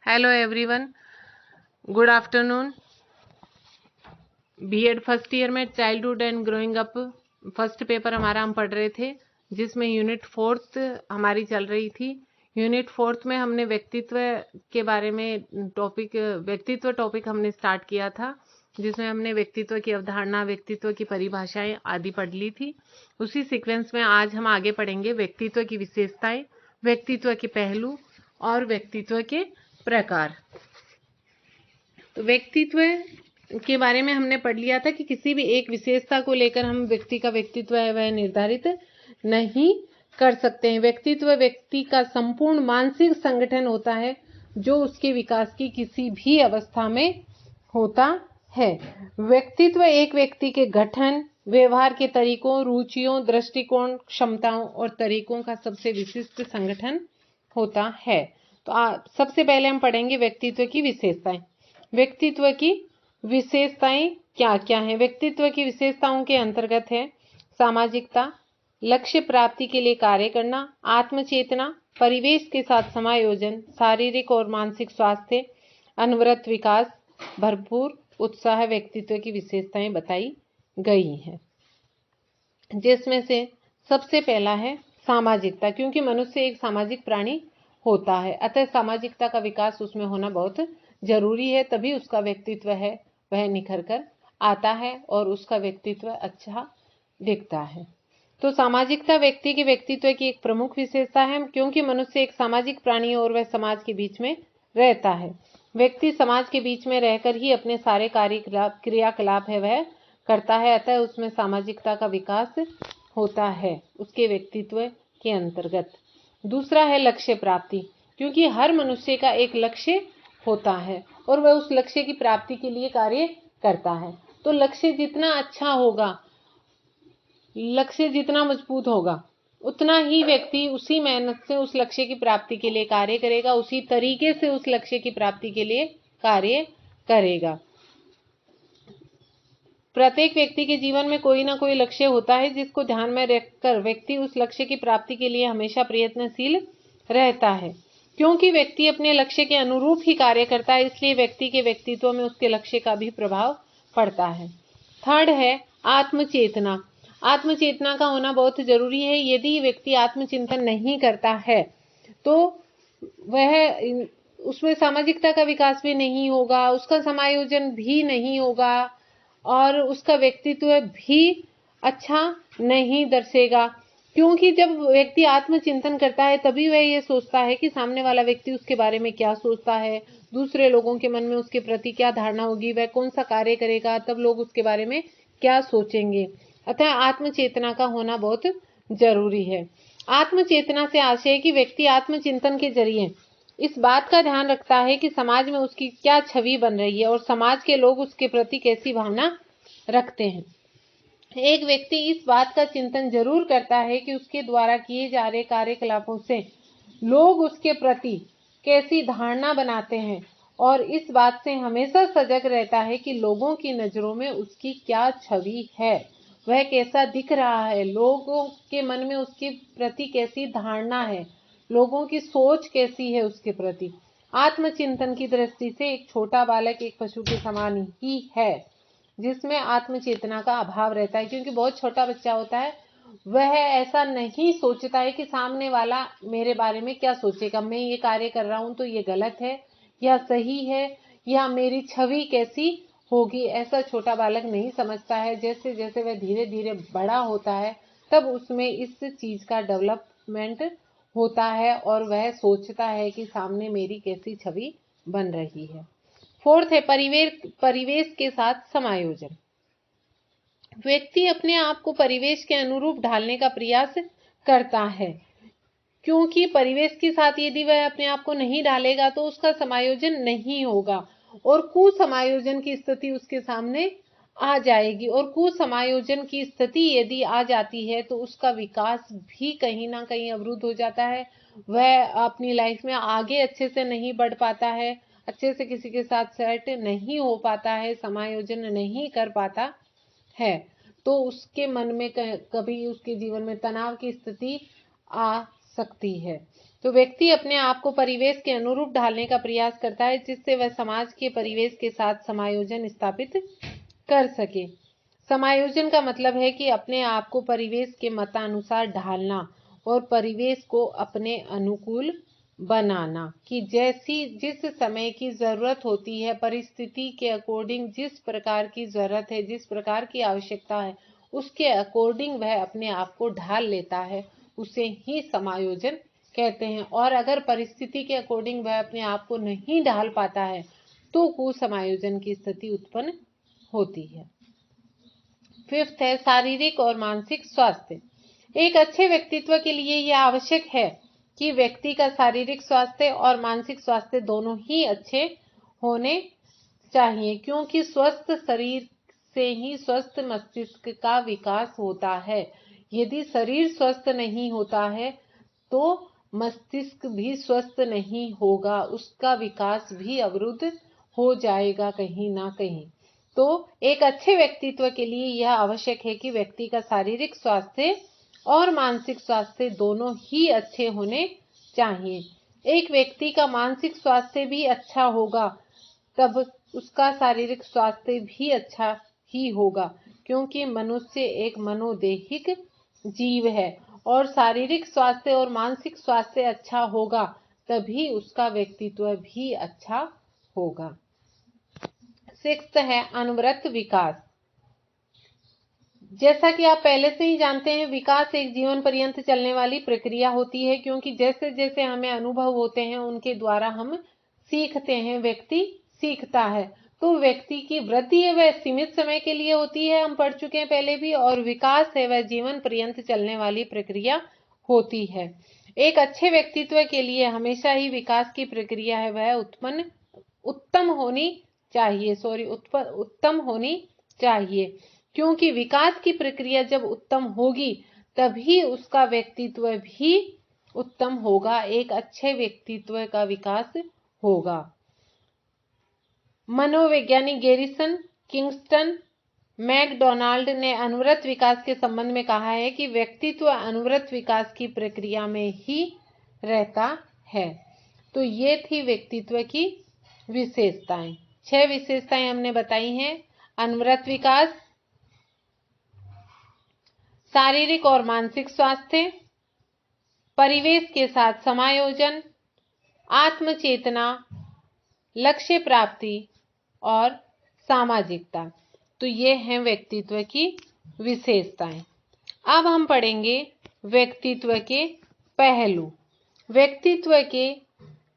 Hello everyone, good afternoon. BEd first year में childhood and growing up first paper हमारा हम पढ़ रहे थे, जिसमें यूनिट फोर्थ हमारी चल रही थी। यूनिट फोर्थ में हमने व्यक्तित्व के बारे में व्यक्तित्व टॉपिक हमने स्टार्ट किया था, जिसमें हमने व्यक्तित्व की अवधारणा, व्यक्तित्व की परिभाषाएं आदि पढ़ ली थी। उसी सीक्वेंस में आज हम आगे पढ़ेंगे व्यक्तित्व की विशेषताएं, व्यक्तित्व के पहलू और व्यक्तित्व के प्रकार। तो व्यक्तित्व के बारे में हमने पढ़ लिया था कि किसी भी एक विशेषता को लेकर हम व्यक्ति का व्यक्तित्व है वह निर्धारित नहीं कर सकते हैं। व्यक्तित्व व्यक्ति का संपूर्ण मानसिक संगठन होता है, जो उसके विकास की किसी भी अवस्था में होता है। व्यक्तित्व एक व्यक्ति के गठन, व्यवहार के तरीकों, रुचियों, दृष्टिकोण, क्षमताओं और तरीकों का सबसे विशिष्ट संगठन होता है। तो सबसे पहले हम पढ़ेंगे व्यक्तित्व की विशेषताएं। व्यक्तित्व की विशेषताएं क्या क्या हैं? व्यक्तित्व की विशेषताओं के अंतर्गत है सामाजिकता, लक्ष्य प्राप्ति के लिए कार्य करना, आत्मचेतना, परिवेश के साथ समायोजन, शारीरिक और मानसिक स्वास्थ्य, अनवरत विकास, भरपूर उत्साह व्यक्तित्व की विशेषताएं बताई गई हैं। जिसमें से सबसे पहला है सामाजिकता, क्योंकि मनुष्य एक सामाजिक प्राणी होता है, अतः सामाजिकता का विकास उसमें होना बहुत जरूरी है, तभी उसका व्यक्तित्व है वह निखर कर आता है और उसका व्यक्तित्व अच्छा दिखता है। तो सामाजिकता व्यक्ति के व्यक्तित्व की एक प्रमुख विशेषता है, क्योंकि मनुष्य एक सामाजिक प्राणी है और वह समाज के बीच में रहता है। व्यक्ति समाज के बीच में रहकर ही अपने सारे क्रियाकलाप है वह करता है, अतः उसमें सामाजिकता का विकास होता है उसके व्यक्तित्व के अंतर्गत। दूसरा है लक्ष्य प्राप्ति, क्योंकि हर मनुष्य का एक लक्ष्य होता है और वह उस लक्ष्य की प्राप्ति के लिए कार्य करता है। तो लक्ष्य जितना अच्छा होगा, लक्ष्य जितना मजबूत होगा, उतना ही व्यक्ति उसी मेहनत से उस लक्ष्य की प्राप्ति के लिए कार्य करेगा, उसी तरीके से उस लक्ष्य की प्राप्ति के लिए कार्य करेगा। प्रत्येक व्यक्ति के जीवन में कोई ना कोई लक्ष्य होता है, जिसको ध्यान में रखकर व्यक्ति उस लक्ष्य की प्राप्ति के लिए हमेशा प्रयत्नशील रहता है। क्योंकि व्यक्ति अपने लक्ष्य के अनुरूप ही कार्य करता है, इसलिए व्यक्ति के व्यक्तित्व में उसके लक्ष्य का भी प्रभाव पड़ता है। थर्ड है आत्मचेतना। आत्मचेतना का होना बहुत जरूरी है। यदि व्यक्ति आत्मचिंतन नहीं करता है तो वह उसमें सामाजिकता का विकास भी नहीं होगा, उसका समायोजन भी नहीं होगा और उसका व्यक्तित्व भी अच्छा नहीं दर्शेगा। क्योंकि जब व्यक्ति आत्मचिंतन करता है तभी वह ये सोचता है कि सामने वाला व्यक्ति उसके बारे में क्या सोचता है, दूसरे लोगों के मन में उसके प्रति क्या धारणा होगी, वह कौन सा कार्य करेगा, तब लोग उसके बारे में क्या सोचेंगे। अतः आत्मचेतना का होना बहुत जरूरी है। आत्मचेतना से आशय है कि व्यक्ति आत्मचिंतन के जरिए इस बात का ध्यान रखता है कि समाज में उसकी क्या छवि बन रही है और समाज के लोग उसके प्रति कैसी भावना रखते हैं। एक व्यक्ति इस बात का चिंतन जरूर करता है कि उसके द्वारा किए जा रहे कार्यकलापों से लोग उसके प्रति कैसी धारणा बनाते हैं और इस बात से हमेशा सजग रहता है कि लोगों की नजरों में उसकी क्या छवि है, वह कैसा दिख रहा है, लोगों के मन में उसके प्रति कैसी धारणा है, लोगों की सोच कैसी है उसके प्रति। आत्मचिंतन की दृष्टि से एक छोटा बालक एक पशु के समान ही है, जिसमें आत्मचेतना का अभाव रहता है। क्योंकि बहुत छोटा बच्चा होता है, वह ऐसा नहीं सोचता है कि सामने वाला मेरे बारे में क्या सोचेगा, मैं ये कार्य कर रहा हूं तो ये गलत है या सही है या मेरी छवि कैसी होगी, ऐसा छोटा बालक नहीं समझता है। जैसे जैसे वह धीरे धीरे बड़ा होता है तब उसमें इस चीज का डेवलपमेंट होता है और वह सोचता है कि सामने मेरी कैसी छवि बन रही है। फोर्थ है परिवेश के साथ समायोजन। व्यक्ति अपने आप को परिवेश के अनुरूप ढालने का प्रयास करता है, क्योंकि परिवेश के साथ यदि वह अपने आप को नहीं डालेगा तो उसका समायोजन नहीं होगा और कुसमायोजन की स्थिति उसके सामने आ जाएगी और कुसमायोजन की स्थिति यदि आ जाती है तो उसका विकास भी कहीं ना कहीं अवरुद्ध हो जाता है। वह अपनी लाइफ में आगे अच्छे से नहीं बढ़ पाता है, अच्छे से किसी के साथ सेट नहीं हो पाता है, समायोजन नहीं कर पाता है, तो उसके मन में कभी उसके जीवन में तनाव की स्थिति आ सकती है। तो व्यक्ति अपने आप को परिवेश के अनुरूप ढालने का प्रयास करता है, जिससे वह समाज के परिवेश के साथ समायोजन स्थापित कर सके। समायोजन का मतलब है कि अपने आप को परिवेश के मतानुसार ढालना और परिवेश को अपने अनुकूल बनाना, कि जिस समय की जरूरत होती है, परिस्थिति के अकॉर्डिंग जिस प्रकार की जरूरत है, जिस प्रकार की आवश्यकता है, उसके अकॉर्डिंग वह अपने आप को ढाल लेता है, उसे ही समायोजन कहते हैं। और अगर परिस्थिति के अकॉर्डिंग वह अपने आप को नहीं ढाल पाता है तो कुसमायोजन की स्थिति उत्पन्न होती है। फिफ्थ है शारीरिक और मानसिक स्वास्थ्य। एक अच्छे व्यक्तित्व के लिए यह आवश्यक है कि व्यक्ति का शारीरिक स्वास्थ्य और मानसिक स्वास्थ्य दोनों ही अच्छे होने चाहिए, क्योंकि स्वस्थ शरीर से ही स्वस्थ मस्तिष्क का विकास होता है। यदि शरीर स्वस्थ नहीं होता है तो मस्तिष्क भी स्वस्थ नहीं होगा, उसका विकास भी अवरुद्ध हो जाएगा कहीं ना कहीं। तो एक अच्छे व्यक्तित्व के लिए यह आवश्यक है कि व्यक्ति का शारीरिक स्वास्थ्य और मानसिक स्वास्थ्य दोनों ही अच्छे होने चाहिए। एक व्यक्ति का मानसिक स्वास्थ्य भी अच्छा होगा तब उसका शारीरिक स्वास्थ्य भी अच्छा ही होगा, क्योंकि मनुष्य एक मनोदेहिक जीव है और शारीरिक स्वास्थ्य और मानसिक स्वास्थ्य अच्छा होगा तभी उसका व्यक्तित्व भी अच्छा होगा। सिक्स्थ है अनवरत विकास। जैसा कि आप पहले से ही जानते हैं, विकास एक जीवन पर्यंत चलने वाली प्रक्रिया होती है, क्योंकि जैसे जैसे हमें अनुभव होते हैं उनके द्वारा हम सीखते हैं, व्यक्ति सीखता है। तो व्यक्ति की वृद्धि है वह सीमित समय के लिए होती है, हम पढ़ चुके हैं पहले भी, और विकास है वह जीवन पर्यंत चलने वाली प्रक्रिया होती है। एक अच्छे व्यक्तित्व के लिए हमेशा ही विकास की प्रक्रिया है वह उत्तम होनी चाहिए, क्योंकि विकास की प्रक्रिया जब उत्तम होगी तभी उसका व्यक्तित्व भी उत्तम होगा, एक अच्छे व्यक्तित्व का विकास होगा। मनोवैज्ञानिक गैरिसन किंगस्टन मैकडोनाल्ड ने अनवरत विकास के संबंध में कहा है कि व्यक्तित्व अनवरत विकास की प्रक्रिया में ही रहता है। तो ये थी व्यक्तित्व की विशेषताएं। 6 विशेषताएं हमने बताई हैं। अनवरत विकास, शारीरिक और मानसिक स्वास्थ्य, परिवेश के साथ समायोजन, आत्मचेतना, लक्ष्य प्राप्ति और सामाजिकता। तो ये हैं व्यक्तित्व की विशेषताएं। अब हम पढ़ेंगे व्यक्तित्व के पहलू। व्यक्तित्व के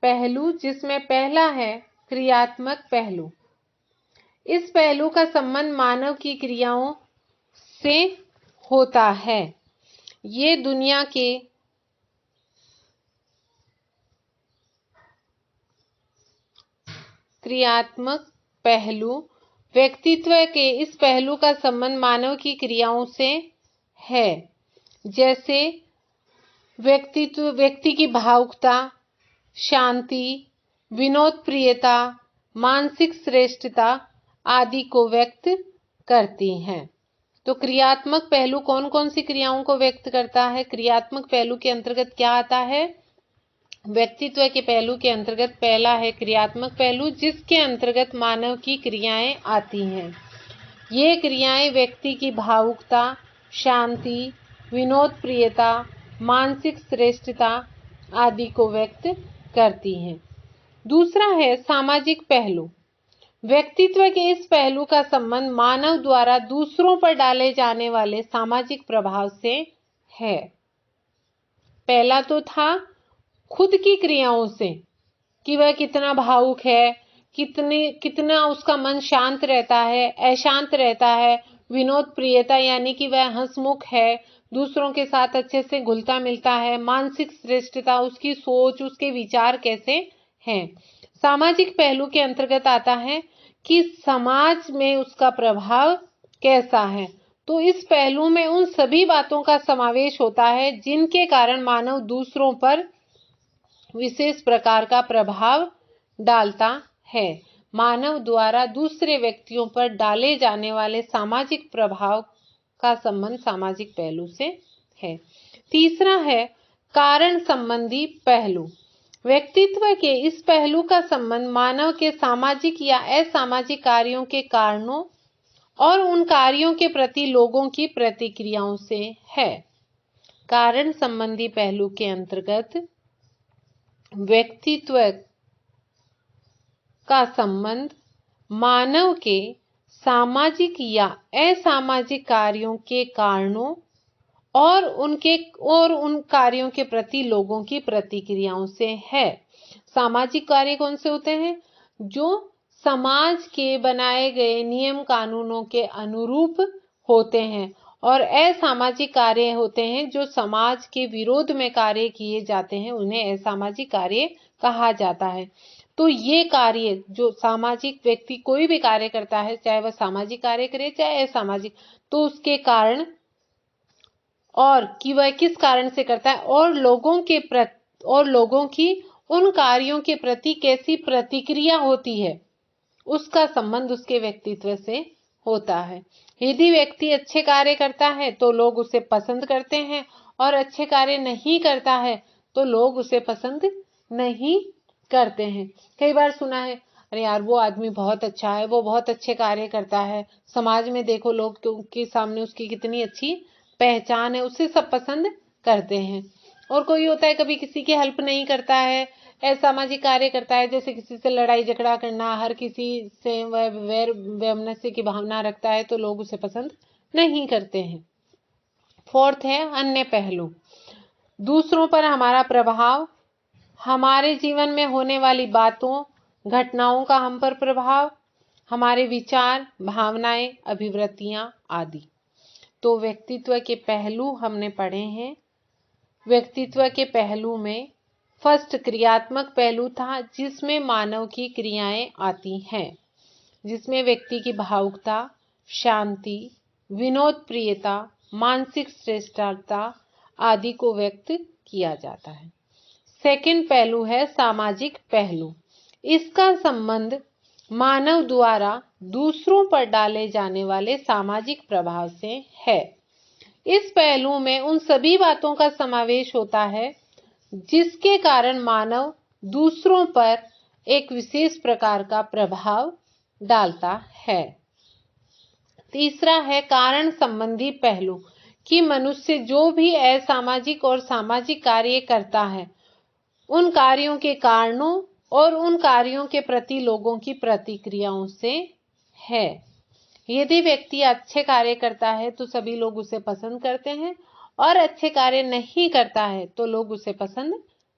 पहलू, जिसमें पहला है क्रियात्मक पहलू। इस पहलू का संबंध मानव की क्रियाओं से होता है। ये दुनिया के क्रियात्मक पहलू, व्यक्तित्व के इस पहलू का संबंध मानव की क्रियाओं से है, जैसे व्यक्ति की भावुकता, शांति, विनोदप्रियता, मानसिक श्रेष्ठता आदि को व्यक्त करती हैं। तो क्रियात्मक पहलू कौन कौन सी क्रियाओं को व्यक्त करता है? क्रियात्मक पहलू के अंतर्गत क्या आता है? व्यक्तित्व के पहलू के अंतर्गत पहला है क्रियात्मक पहलू, जिसके अंतर्गत मानव की क्रियाएं आती हैं। ये क्रियाएं व्यक्ति की भावुकता, शांति, विनोदप्रियता, मानसिक श्रेष्ठता आदि को व्यक्त करती हैं। दूसरा है सामाजिक पहलू। व्यक्तित्व के इस पहलू का संबंध मानव द्वारा दूसरों पर डाले जाने वाले सामाजिक प्रभाव से है। पहला तो था खुद की क्रियाओं से, कि वह कितना भावुक है, कितना उसका मन शांत रहता है, अशांत रहता है, विनोदप्रियता यानी कि वह हंसमुख है, दूसरों के साथ अच्छे से घुलता मिलता है, मानसिक श्रेष्ठता, उसकी सोच, उसके विचार कैसे हैं। सामाजिक पहलू के अंतर्गत आता है कि समाज में उसका प्रभाव कैसा है। तो इस पहलू में उन सभी बातों का समावेश होता है जिनके कारण मानव दूसरों पर विशेष प्रकार का प्रभाव डालता है। मानव द्वारा दूसरे व्यक्तियों पर डाले जाने वाले सामाजिक प्रभाव का संबंध सामाजिक पहलू से है। तीसरा है कारण संबंधी पहलू। व्यक्तित्व के इस पहलू का संबंध मानव के सामाजिक या असामाजिक कार्यों के कारणों और उन कार्यों के प्रति लोगों की प्रतिक्रियाओं से है। कारण संबंधी पहलू के अंतर्गत व्यक्तित्व का संबंध मानव के सामाजिक या असामाजिक कार्यों के कारणों और उन कार्यों के प्रति लोगों की प्रतिक्रियाओं से है। सामाजिक कार्य कौन से होते हैं? जो समाज के बनाए गए नियम कानूनों के अनुरूप होते हैं, और असामाजिक कार्य होते हैं जो समाज के विरोध में कार्य किए जाते हैं, उन्हें असामाजिक कार्य कहा जाता है। तो ये कार्य जो सामाजिक व्यक्ति कोई भी कार्य करता है, चाहे वह सामाजिक कार्य करे चाहे असामाजिक, तो उसके कारण और कि वह किस कारण से करता है और लोगों की उन कार्यों के प्रति कैसी प्रतिक्रिया होती है, उसका संबंध उसके व्यक्तित्व से होता है। यदि व्यक्ति अच्छे कार्य करता है तो लोग उसे पसंद करते हैं, और अच्छे कार्य नहीं करता है तो लोग उसे पसंद नहीं करते हैं। कई बार सुना है, अरे यार वो आदमी बहुत अच्छा है, वो बहुत अच्छे कार्य करता है, समाज में देखो लोग के सामने उसकी कितनी अच्छी पहचान है, उसे सब पसंद करते हैं। और कोई होता है कभी किसी की हेल्प नहीं करता है, असामाजिक कार्य करता है, जैसे किसी से लड़ाई झगड़ा करना, हर किसी से वह वैर वैमनस्य की भावना रखता है, तो लोग उसे पसंद नहीं करते हैं। फोर्थ है अन्य पहलू। दूसरों पर हमारा प्रभाव, हमारे जीवन में होने वाली बातों घटनाओं का हम पर प्रभाव, हमारे विचार भावनाएं अभिवृत्तियां आदि। तो व्यक्तित्व के पहलू हमने पढ़े हैं। व्यक्तित्व के पहलू में फर्स्ट क्रियात्मक पहलू था, जिसमें मानव की क्रियाएं आती हैं, जिसमें व्यक्ति की भावुकता, शांति, विनोद प्रियता, मानसिक श्रेष्ठता आदि को व्यक्त किया जाता है। सेकंड पहलू है सामाजिक पहलू। इसका संबंध मानव द्वारा दूसरों पर डाले जाने वाले सामाजिक प्रभाव से है। इस पहलू में उन सभी बातों का समावेश होता है जिसके कारण मानव दूसरों पर एक विशेष प्रकार का प्रभाव डालता है। तीसरा है कारण संबंधी पहलू, कि मनुष्य जो भी असामाजिक और सामाजिक कार्य करता है, उन कार्यों के कारणों और उन कार्यों के प्रति लोगों की प्रतिक्रियाओं से है। यदि व्यक्ति अच्छे कार्य करता है तो सभी लोग उसे पसंद करते हैं, और अच्छे कार्य नहीं करता है तो लोग उसे पसंद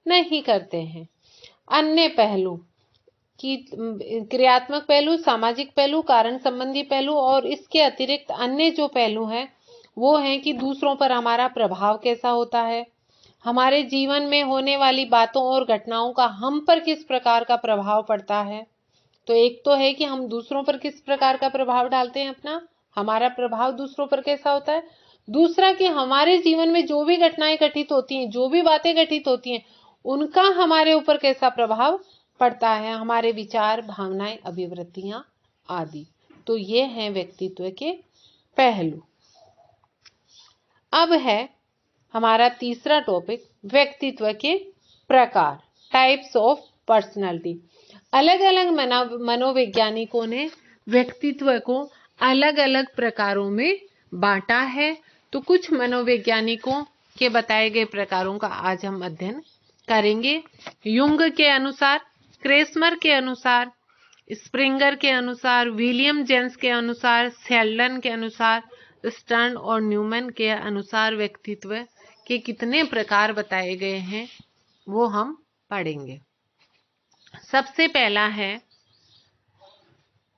नहीं करते हैं। अन्य पहलू की क्रियात्मक पहलू, सामाजिक पहलू, कारण संबंधी पहलू, और इसके अतिरिक्त अन्य जो पहलू हैं वो हैं कि दूसरों पर हमारा प्रभाव कैसा होता है, हमारे जीवन में होने वाली बातों और घटनाओं का हम पर किस प्रकार का प्रभाव पड़ता है। तो एक तो है कि हम दूसरों पर किस प्रकार का प्रभाव डालते हैं अपना, हमारा प्रभाव दूसरों पर कैसा होता है। दूसरा कि हमारे जीवन में जो भी घटनाएं घटित होती हैं, जो भी बातें घटित होती हैं, उनका हमारे ऊपर कैसा प्रभाव पड़ता है, हमारे विचार भावनाएं अभिवृत्तियां आदि। तो ये हैं व्यक्तित्व के पहलू। अब है हमारा तीसरा टॉपिक, व्यक्तित्व के प्रकार, टाइप्स ऑफ पर्सनालिटी। अलग अलग मनोवैज्ञानिकों ने व्यक्तित्व को अलग अलग प्रकारों में बांटा है। तो कुछ मनोवैज्ञानिकों के बताए गए प्रकारों का आज हम अध्ययन करेंगे। युंग के अनुसार, क्रेसमर के अनुसार, स्प्रिंगर के अनुसार, विलियम जेम्स के अनुसार, शेल्डन के अनुसार, स्टर्न और न्यूमैन के अनुसार व्यक्तित्व के कितने प्रकार बताए गए हैं वो हम पढ़ेंगे। सबसे पहला है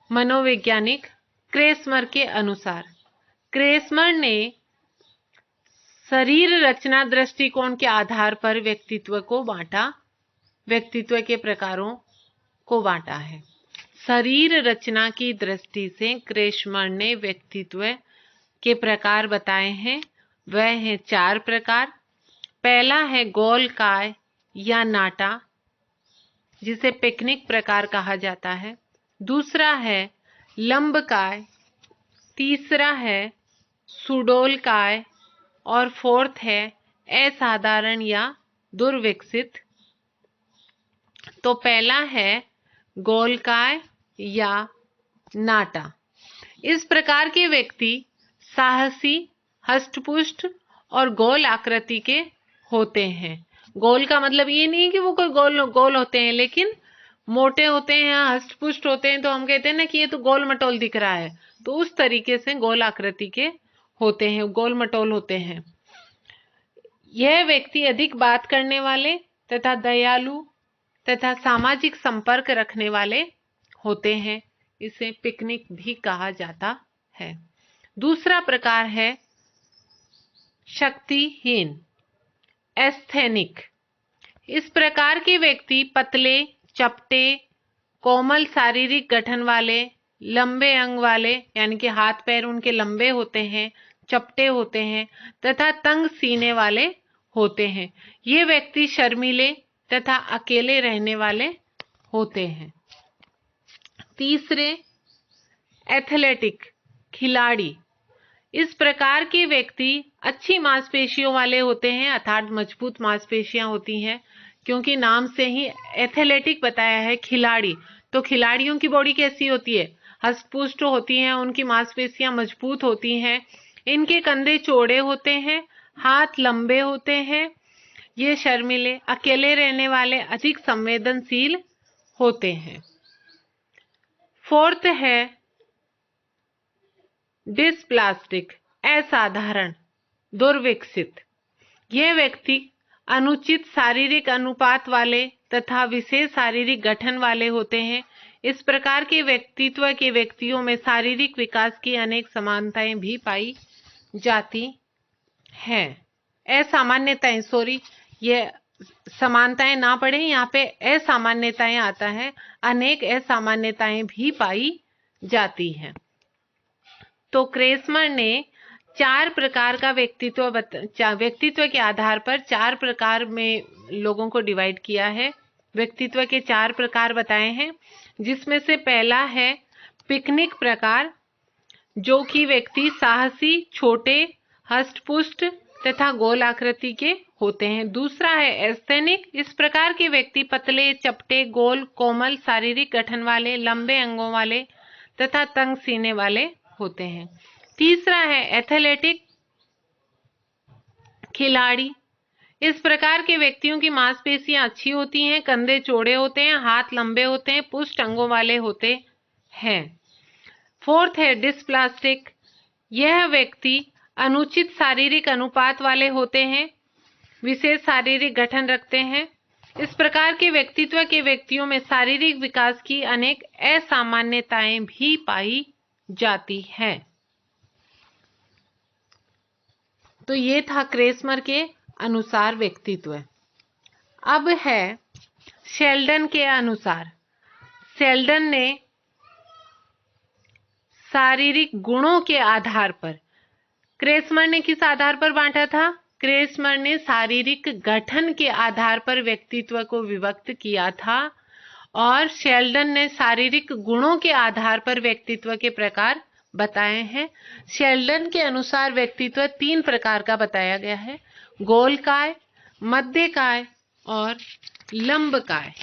मनोवैज्ञानिक क्रेसमर के अनुसार। क्रेसमर ने शरीर रचना दृष्टिकोण के आधार पर व्यक्तित्व के प्रकारों को बांटा है। शरीर रचना की दृष्टि से क्रेसमर ने व्यक्तित्व के प्रकार बताए हैं। वह हैं 4 प्रकार। पहला है गोलकाय या नाटा, जिसे पिकनिक प्रकार कहा जाता है। दूसरा है लंबकाय, तीसरा है सुडोलकाय, और फोर्थ है असाधारण या दुर्विकसित। तो पहला है गोलकाय या नाटा। इस प्रकार के व्यक्ति साहसी, हष्टपुष्ट और गोल आकृति के होते हैं। गोल का मतलब ये नहीं है कि वो कोई गोल गोल होते हैं, लेकिन मोटे होते हैं, हष्टपुष्ट होते हैं, तो हम कहते हैं ना कि ये तो गोल मटोल दिख रहा है, तो उस तरीके से गोल आकृति के होते हैं, गोल मटोल होते हैं। यह व्यक्ति अधिक बात करने वाले तथा दयालु तथा सामाजिक संपर्क रखने वाले होते हैं। इसे पिकनिक भी कहा जाता है। दूसरा प्रकार है शक्तिहीन, एस्थेनिक। इस प्रकार के व्यक्ति पतले, चपटे, कोमल शारीरिक गठन वाले, लंबे अंग वाले, यानी कि हाथ पैर उनके लंबे होते हैं, चपटे होते हैं तथा तंग सीने वाले होते हैं। ये व्यक्ति शर्मीले तथा अकेले रहने वाले होते हैं। तीसरे, एथलेटिक, खिलाड़ी। इस प्रकार के व्यक्ति अच्छी मांसपेशियों वाले होते हैं, अर्थात मजबूत मांसपेशियां होती हैं, क्योंकि नाम से ही एथलेटिक बताया है, खिलाड़ी। तो खिलाड़ियों की बॉडी कैसी होती है? हष्टपुष्ट होती हैं, उनकी मांसपेशियां मजबूत होती हैं, इनके कंधे चौड़े होते हैं, हाथ लंबे होते हैं, ये शर्मीले, अकेले रहने वाले, अधिक संवेदनशील होते हैं। फोर्थ है डिस्प्लास्टिक, असाधारण, दुर्विकसित। यह व्यक्ति अनुचित शारीरिक अनुपात वाले तथा विशेष शारीरिक गठन वाले होते हैं। इस प्रकार के व्यक्तित्व के व्यक्तियों में शारीरिक विकास की अनेक समानताएं भी पाई जाती हैं। असामान्यताएं, सॉरी, ये समानताएं ना पढ़े, यहाँ पे असामान्यताएं आता है। अनेक असामान्यताएं भी पाई जाती हैं। तो क्रेसमर ने 4 प्रकार का व्यक्तित्व के आधार पर 4 प्रकार में लोगों को डिवाइड किया है। व्यक्तित्व के 4 प्रकार बताए हैं, जिसमें से पहला है पिकनिक प्रकार, जो कि व्यक्ति साहसी, छोटे, हष्टपुष्ट तथा गोल आकृति के होते हैं। दूसरा है एस्थेनिक। इस प्रकार के व्यक्ति पतले, चपटे, गोल, कोमल शारीरिक गठन वाले, लंबे अंगों वाले तथा तंग सीने वाले होते हैं। तीसरा है एथलेटिक, खिलाड़ी। इस प्रकार के व्यक्तियों की मांसपेशियां अच्छी होती हैं, कंधे चौड़े होते हैं, हाथ लंबे होते हैं, पुष्ट अंगों वाले होते हैं। फोर्थ है डिस्प्लास्टिक। यह व्यक्ति अनुचित शारीरिक अनुपात वाले होते हैं, विशेष शारीरिक गठन रखते हैं। इस प्रकार के व्यक्तित्व के व्यक्तियों में शारीरिक विकास की अनेक असामान्यताएं भी पाई जाती हैं। तो ये था क्रेसमर के अनुसार व्यक्तित्व। अब है शेल्डन के अनुसार। शेल्डन ने शारीरिक गुणों के आधार पर, क्रेसमर ने किस आधार पर बांटा था? क्रेसमर ने शारीरिक गठन के आधार पर व्यक्तित्व को विभक्त किया था, और शेल्डन ने शारीरिक गुणों के आधार पर व्यक्तित्व के प्रकार बताए हैं। शेल्डन के अनुसार व्यक्तित्व 3 प्रकार का बताया गया है: गोलकाय, मध्यकाय और लंबकाय।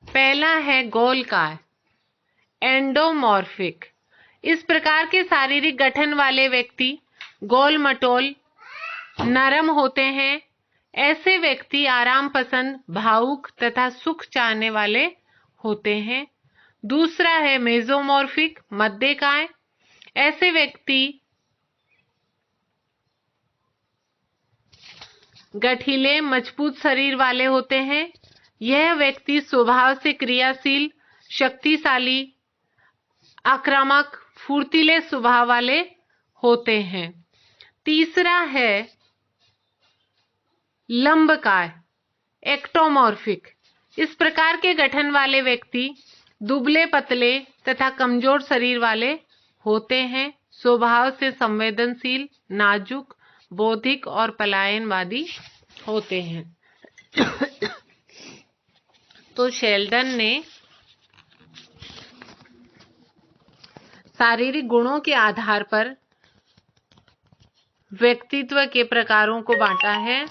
पहला है गोलकाय, एंडोमॉर्फिक। इस प्रकार के शारीरिक गठन वाले व्यक्ति गोल मटोल, नरम होते हैं। ऐसे व्यक्ति आराम पसंद, भावुक तथा सुख चाहने वाले होते हैं। दूसरा है मेसोमॉर्फिक, मध्यकाय। ऐसे व्यक्ति गठीले, मजबूत शरीर वाले होते हैं। यह व्यक्ति स्वभाव से क्रियाशील, शक्तिशाली, आक्रामक, फुर्तीले स्वभाव वाले होते हैं। तीसरा है लंबकाय, एक्टोमॉर्फिक। इस प्रकार के गठन वाले व्यक्ति दुबले पतले तथा कमजोर शरीर वाले होते हैं। स्वभाव से संवेदनशील, नाजुक, बौद्धिक और पलायनवादी होते हैं। तो शेल्डन ने शारीरिक गुणों के आधार पर व्यक्तित्व के प्रकारों को बांटा है।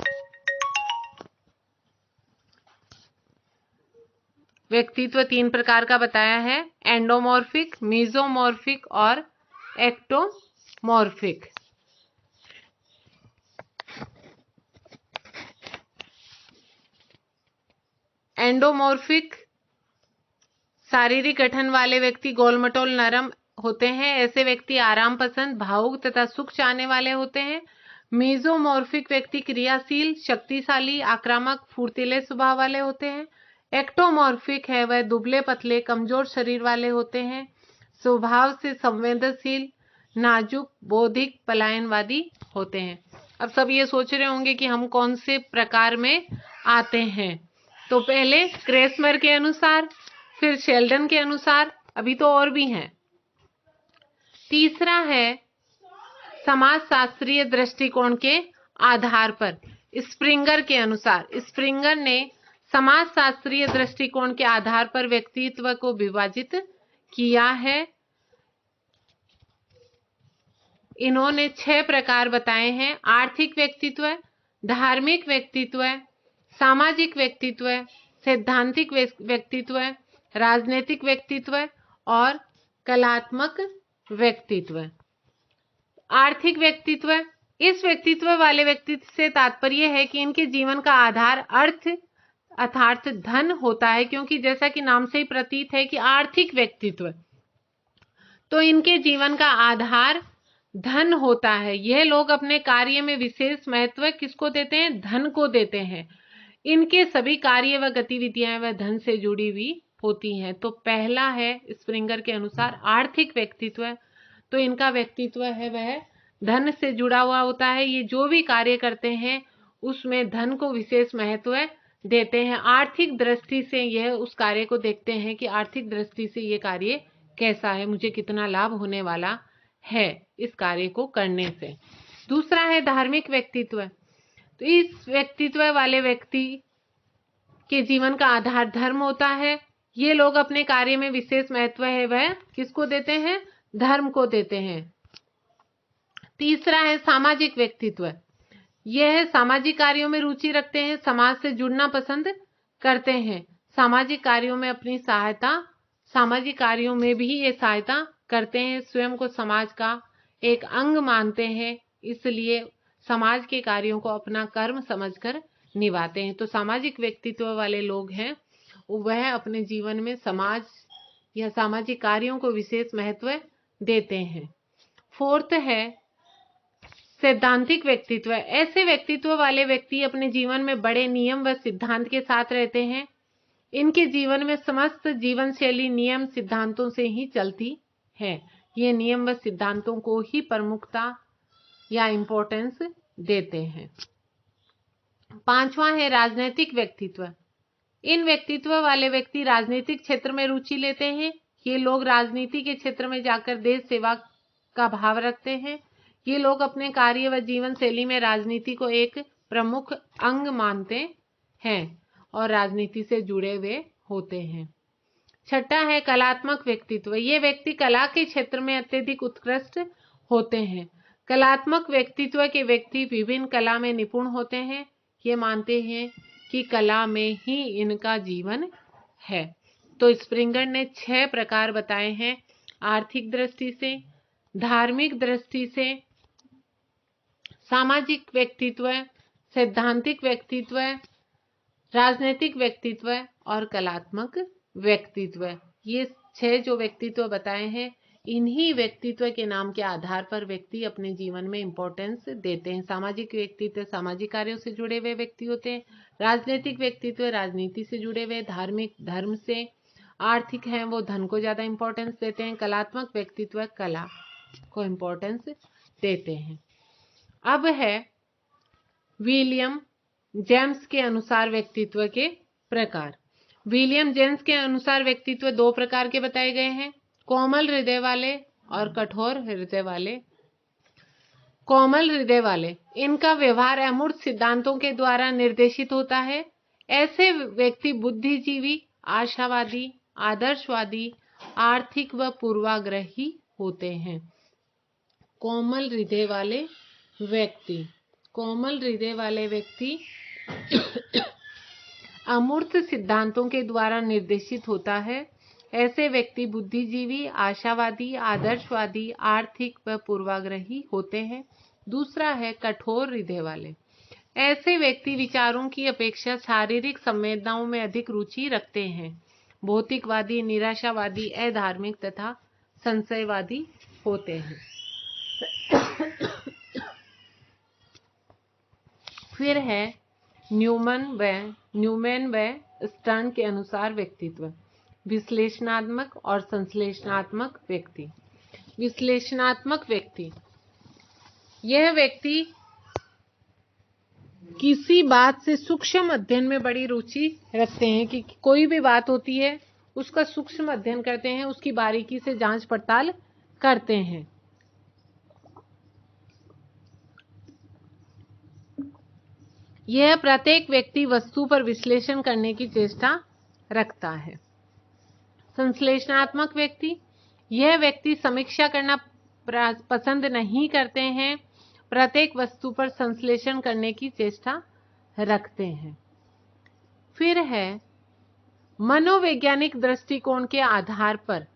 व्यक्तित्व 3 प्रकार का बताया है, एंडोमॉर्फिक, मीजोमॉर्फिक और एक्टोमॉर्फिक। एंडोमॉर्फिक शारीरिक गठन वाले व्यक्ति गोलमटोल नरम होते हैं। ऐसे व्यक्ति आराम पसंद, भावुक तथा सुख चाहने वाले होते हैं। मीजोमॉर्फिक व्यक्ति क्रियाशील, शक्तिशाली, आक्रामक, फुर्तीले स्वभाव वाले होते हैं। एक्टोमॉर्फिक है वह दुबले पतले कमजोर शरीर वाले होते हैं, स्वभाव से संवेदनशील, नाजुक, बौद्धिक, पलायनवादी होते हैं। अब सब ये सोच रहे होंगे कि हम कौन से प्रकार में आते हैं। तो पहले क्रेसमर के अनुसार, फिर शेल्डन के अनुसार, अभी तो और भी हैं। तीसरा है समाजशास्त्रीय दृष्टिकोण के आधार पर, स्प्रिंगर के अनुसार। स्प्रिंगर ने समाजशास्त्रीय दृष्टिकोण के आधार पर व्यक्तित्व को विभाजित किया है। इन्होंने 6 प्रकार बताए हैं, आर्थिक व्यक्तित्व, धार्मिक व्यक्तित्व, सामाजिक व्यक्तित्व, सैद्धांतिक व्यक्तित्व, राजनीतिक व्यक्तित्व और कलात्मक व्यक्तित्व। आर्थिक व्यक्तित्व, इस व्यक्तित्व वाले व्यक्तित्व से तात्पर्य है कि इनके जीवन का आधार अर्थ अर्थात धन होता है, क्योंकि जैसा कि नाम से ही प्रतीत है कि आर्थिक व्यक्तित्व, तो इनके जीवन का आधार धन होता है। यह लोग अपने कार्य में विशेष महत्व किसको देते हैं? धन को देते हैं। इनके सभी कार्य व गतिविधियां वह धन से जुड़ी हुई होती हैं। तो पहला है स्प्रिंगर के अनुसार आर्थिक व्यक्तित्व, तो इनका व्यक्तित्व है वह धन से जुड़ा हुआ होता है। ये जो भी कार्य करते हैं उसमें धन को विशेष महत्व देते हैं। आर्थिक दृष्टि से यह उस कार्य को देखते हैं कि आर्थिक दृष्टि से ये कार्य कैसा है, मुझे कितना लाभ होने वाला है इस कार्य को करने से। दूसरा है धार्मिक व्यक्तित्व, तो इस व्यक्तित्व वाले व्यक्ति के जीवन का आधार धर्म होता है। ये लोग अपने कार्य में विशेष महत्व है वह किसको देते हैं? धर्म को देते हैं। तीसरा है सामाजिक व्यक्तित्व, यह सामाजिक कार्यों में रुचि रखते हैं, समाज से जुड़ना पसंद करते हैं, सामाजिक कार्यों में अपनी सहायता, सामाजिक कार्यों में भी ये सहायता करते हैं, स्वयं को समाज का एक अंग मानते हैं, इसलिए समाज के कार्यों को अपना कर्म समझकर निभाते हैं। तो सामाजिक व्यक्तित्व वाले लोग हैं वह अपने जीवन में समाज या सामाजिक कार्यों को विशेष महत्व देते हैं। फोर्थ है सैद्धांतिक व्यक्तित्व, ऐसे व्यक्तित्व वाले व्यक्ति अपने जीवन में बड़े नियम व सिद्धांत के साथ रहते हैं। इनके जीवन में समस्त जीवन शैली नियम सिद्धांतों से ही चलती है। ये नियम व सिद्धांतों को ही प्रमुखता या इम्पोर्टेंस देते हैं। पांचवा है राजनीतिक व्यक्तित्व, इन व्यक्तित्व वाले व्यक्ति राजनीतिक क्षेत्र में रुचि लेते हैं। ये लोग राजनीति के क्षेत्र में जाकर देश सेवा का भाव रखते हैं। ये लोग अपने कार्य व जीवन शैली में राजनीति को एक प्रमुख अंग मानते हैं और राजनीति से जुड़े हुए होते हैं। छठा है कलात्मक व्यक्तित्व, ये व्यक्ति कला के क्षेत्र में अत्यधिक उत्कृष्ट होते हैं। कलात्मक व्यक्तित्व के व्यक्ति विभिन्न कला में निपुण होते हैं। ये मानते हैं कि कला में ही इनका जीवन है। तो स्प्रिंगर ने 6 प्रकार बताए हैं, आर्थिक दृष्टि से, धार्मिक दृष्टि से, सामाजिक व्यक्तित्व, सैद्धांतिक व्यक्तित्व, राजनीतिक व्यक्तित्व और कलात्मक व्यक्तित्व। ये 6 जो व्यक्तित्व बताए हैं, इन्हीं व्यक्तित्व के नाम के आधार पर व्यक्ति अपने जीवन में इंपॉर्टेंस देते हैं। सामाजिक व्यक्तित्व सामाजिक कार्यों से जुड़े हुए व्यक्ति होते हैं, राजनीतिक व्यक्तित्व राजनीति से जुड़े हुए, धार्मिक धर्म से, आर्थिक हैं वो धन को ज्यादा इंपॉर्टेंस देते हैं, कलात्मक व्यक्तित्व कला को इंपॉर्टेंस देते हैं। अब है विलियम जेम्स के अनुसार व्यक्तित्व के प्रकार। विलियम जेम्स के अनुसार व्यक्तित्व 2 प्रकार के बताए गए हैं, कोमल हृदय वाले और कठोर हृदय वाले। कोमल हृदय वाले, इनका व्यवहार अमूर्त सिद्धांतों के द्वारा निर्देशित होता है। ऐसे व्यक्ति बुद्धिजीवी, आशावादी, आदर्शवादी, आर्थिक व पूर्वाग्रही होते हैं। कोमल हृदय वाले व्यक्ति, कोमल हृदय वाले व्यक्ति अमूर्त सिद्धांतों के द्वारा निर्देशित होता है। ऐसे व्यक्ति बुद्धिजीवी, आशावादी, आदर्शवादी, आर्थिक व पूर्वाग्रही होते हैं। दूसरा है कठोर हृदय वाले। ऐसे व्यक्ति विचारों की अपेक्षा शारीरिक संवेदनाओं में अधिक रुचि रखते हैं। भौतिकवादी, निराशावादी, अधार्मिक तथा संशयवादी होते हैं। फिर है न्यूमैन व स्टर्न के अनुसार व्यक्तित्व। विश्लेषणात्मक और संश्लेषणात्मक व्यक्ति। विश्लेषणात्मक व्यक्ति, यह व्यक्ति किसी बात से सूक्ष्म अध्ययन में बड़ी रुचि रखते हैं कि कोई भी बात होती है उसका सूक्ष्म अध्ययन करते हैं, उसकी बारीकी से जांच पड़ताल करते हैं। यह प्रत्येक व्यक्ति वस्तु पर विश्लेषण करने की चेष्टा रखता है। संश्लेषणात्मक व्यक्ति, यह व्यक्ति समीक्षा करना पसंद नहीं करते हैं, प्रत्येक वस्तु पर संश्लेषण करने की चेष्टा रखते हैं। फिर है मनोवैज्ञानिक दृष्टिकोण के आधार पर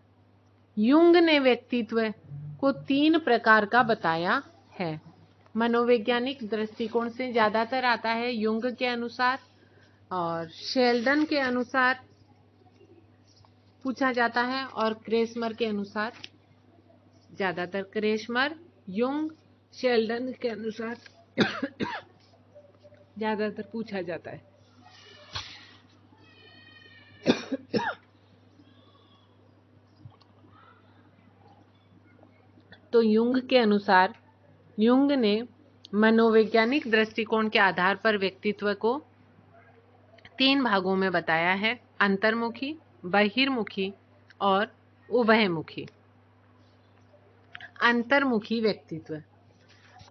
युंग ने व्यक्तित्व को 3 प्रकार का बताया है। मनोवैज्ञानिक दृष्टिकोण से ज्यादातर आता है युंग के अनुसार और शेल्डन के अनुसार पूछा जाता है और क्रेसमर के अनुसार ज्यादातर। क्रेसमर, युंग, शेल्डन के अनुसार ज्यादातर पूछा जाता है। तो युंग के अनुसार, युंग ने मनोवैज्ञानिक दृष्टिकोण के आधार पर व्यक्तित्व को 3 भागों में बताया है: अंतर्मुखी, बहिर्मुखी और उभयमुखी। अंतर्मुखी व्यक्तित्व।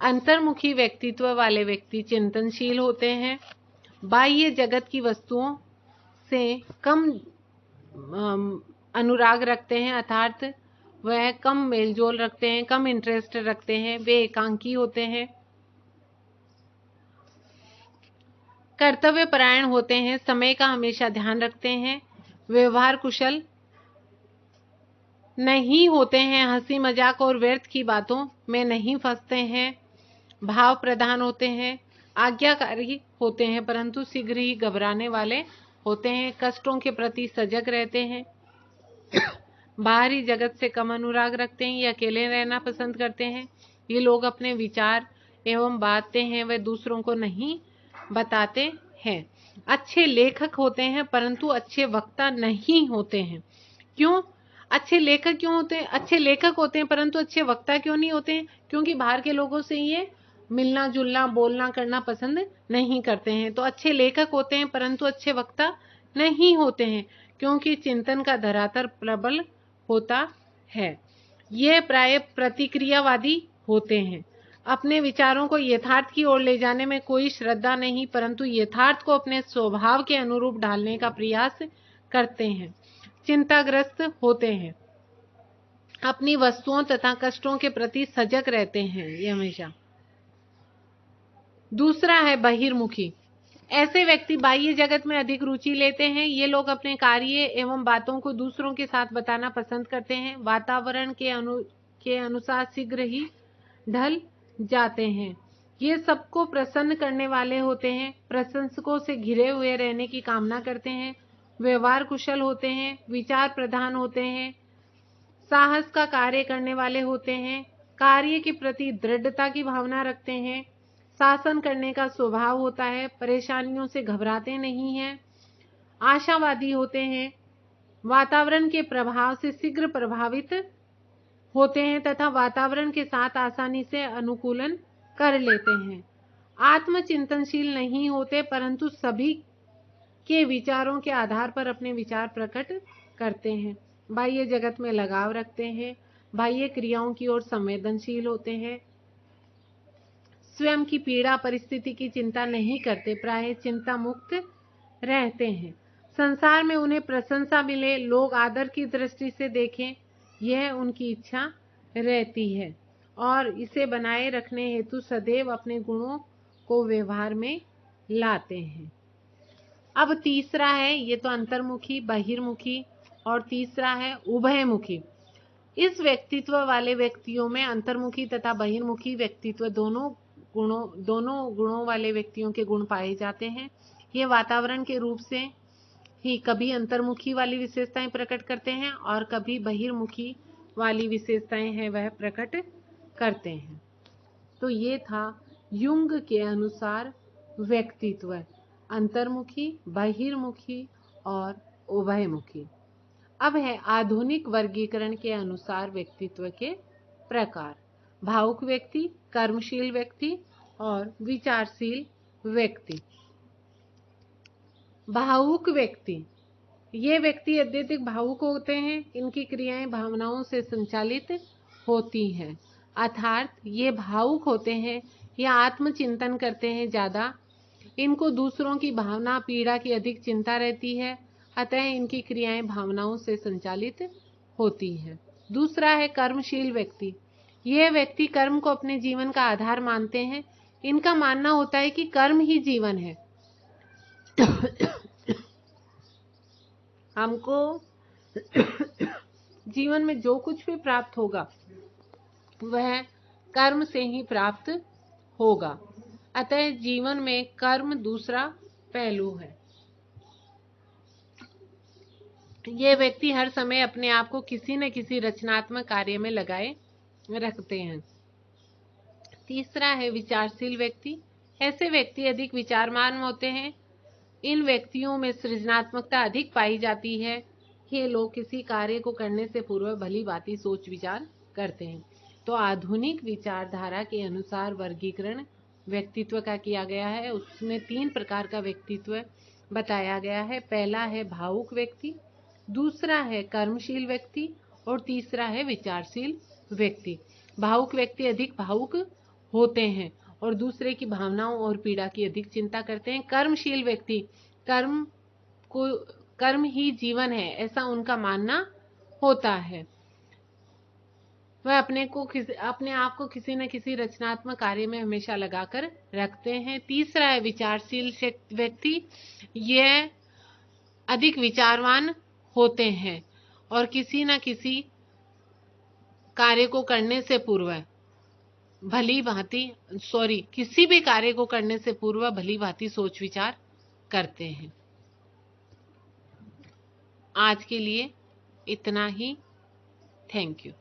अंतर्मुखी व्यक्तित्व वाले व्यक्ति चिंतनशील होते हैं, बाह्य जगत की वस्तुओं से कम अनुराग रखते हैं, अर्थात वह कम मेलजोल रखते हैं, कम इंटरेस्ट रखते हैं, वे एकांकी होते हैं, कर्तव्यपरायण होते हैं, समय का हमेशा ध्यान रखते हैं, व्यवहार कुशल नहीं होते हैं, हंसी मजाक और व्यर्थ की बातों में नहीं फंसते हैं, भाव प्रधान होते हैं, आज्ञाकारी होते हैं परंतु शीघ्र ही घबराने वाले होते हैं, कष्टों के प्रति सजग रहते हैं, बाहरी जगत से कम अनुराग रखते हैं, ये अकेले रहना पसंद करते हैं। ये लोग अपने विचार एवं बातें हैं वह दूसरों को नहीं बताते हैं। अच्छे लेखक होते हैं परंतु अच्छे वक्ता नहीं होते हैं। क्यों? अच्छे लेखक क्यों होते हैं? अच्छे लेखक होते हैं परंतु अच्छे वक्ता क्यों नहीं होते हैं? क्योंकि बाहर के लोगों से ये मिलना जुलना बोलना करना पसंद नहीं करते हैं। तो अच्छे लेखक होते हैं परंतु अच्छे वक्ता नहीं होते हैं क्योंकि चिंतन का धरातल प्रबल होता है। ये प्राय प्रतिक्रियावादी होते हैं, अपने विचारों को यथार्थ की ओर ले जाने में कोई श्रद्धा नहीं परंतु यथार्थ को अपने स्वभाव के अनुरूप ढालने का प्रयास करते हैं। चिंताग्रस्त होते हैं, अपनी वस्तुओं तथा कष्टों के प्रति सजग रहते हैं ये हमेशा। दूसरा है बहिर्मुखी। ऐसे व्यक्ति बाह्य जगत में अधिक रुचि लेते हैं। ये लोग अपने कार्य एवं बातों को दूसरों के साथ बताना पसंद करते हैं, वातावरण के अनुसार शीघ्र ही ढल जाते हैं। ये सबको प्रसन्न करने वाले होते हैं, प्रशंसकों से घिरे हुए रहने की कामना करते हैं, व्यवहार कुशल होते हैं, विचार प्रधान होते हैं, साहस का कार्य करने वाले होते हैं, कार्य के प्रति दृढ़ता की भावना रखते हैं, शासन करने का स्वभाव होता है, परेशानियों से घबराते नहीं हैं, आशावादी होते हैं, वातावरण के प्रभाव से शीघ्र प्रभावित होते हैं तथा वातावरण के साथ आसानी से अनुकूलन कर लेते हैं, आत्मचिंतनशील नहीं होते परंतु सभी के विचारों के आधार पर अपने विचार प्रकट करते हैं, बाह्य जगत में लगाव रखते हैं, बाह्य क्रियाओं की ओर संवेदनशील होते हैं, स्वयं की पीड़ा परिस्थिति की चिंता नहीं करते, प्राय चिंता मुक्त रहते हैं, संसार में उन्हें प्रशंसा मिले, लोग आदर की दृष्टि से देखें, यह उनकी इच्छा रहती है और इसे बनाए रखने हेतु सदैव अपने गुणों को व्यवहार में लाते हैं। अब तीसरा है, ये तो अंतर्मुखी, बहिर्मुखी, और तीसरा है उभयमुखी। इस व्यक्तित्व वाले व्यक्तियों में अंतर्मुखी तथा बहिर्मुखी व्यक्तित्व दोनों गुणों वाले व्यक्तियों के गुण पाए जाते हैं। ये वातावरण के रूप से ही कभी अंतर्मुखी वाली विशेषताएं प्रकट करते हैं और कभी बहिर्मुखी वाली विशेषताएं हैं वह प्रकट करते हैं। तो ये था युंग के अनुसार व्यक्तित्व, अंतर्मुखी, बहिर्मुखी और उभयमुखी। अब है आधुनिक वर्गीकरण के अनुसार व्यक्तित्व के प्रकार। भावुक व्यक्ति, कर्मशील व्यक्ति और विचारशील व्यक्ति। भावुक व्यक्ति, ये व्यक्ति अत्यधिक भावुक होते हैं। इनकी क्रियाएं भावनाओं से संचालित होती हैं, अर्थात ये भावुक होते हैं या आत्मचिंतन करते हैं ज्यादा। इनको दूसरों की भावना, पीड़ा की अधिक चिंता रहती है, अतः इनकी क्रियाएं भावनाओं से संचालित होती हैं। दूसरा है कर्मशील व्यक्ति। यह व्यक्ति कर्म को अपने जीवन का आधार मानते हैं। इनका मानना होता है कि कर्म ही जीवन है। हमको जीवन में जो कुछ भी प्राप्त होगा वह कर्म से ही प्राप्त होगा, अतः जीवन में कर्म दूसरा पहलू है। ये व्यक्ति हर समय अपने आप को किसी न किसी रचनात्मक कार्य में लगाए रखते हैं। तीसरा है विचारशील व्यक्ति। ऐसे व्यक्ति अधिक विचारमान होते हैं। इन व्यक्तियों में सृजनात्मकता अधिक पाई जाती है। ये लोग किसी कार्य को करने से पूर्व भली भांति सोच विचार करते हैं। तो आधुनिक विचारधारा के अनुसार वर्गीकरण व्यक्तित्व का किया गया है। उसमें 3 प्रकार का व्यक्तित्व बताया गया है। पहला है भावुक व्यक्ति, दूसरा है कर्मशील व्यक्ति और तीसरा है विचारशील व्यक्ति। भावुक व्यक्ति अधिक भावुक होते हैं और दूसरे की भावनाओं और पीड़ा की अधिक चिंता करते हैं। कर्मशील व्यक्ति कर्म ही जीवन है ऐसा उनका मानना होता है। वह अपने आप को किसी न किसी रचनात्मक कार्य में हमेशा लगाकर रखते हैं। तीसरा है विचारशील व्यक्ति। यह अधिक विचारवान होते हैं और किसी न किसी कार्य को करने से पूर्व किसी भी कार्य को करने से पूर्व भली भांति सोच विचार करते हैं। आज के लिए इतना ही। Thank you.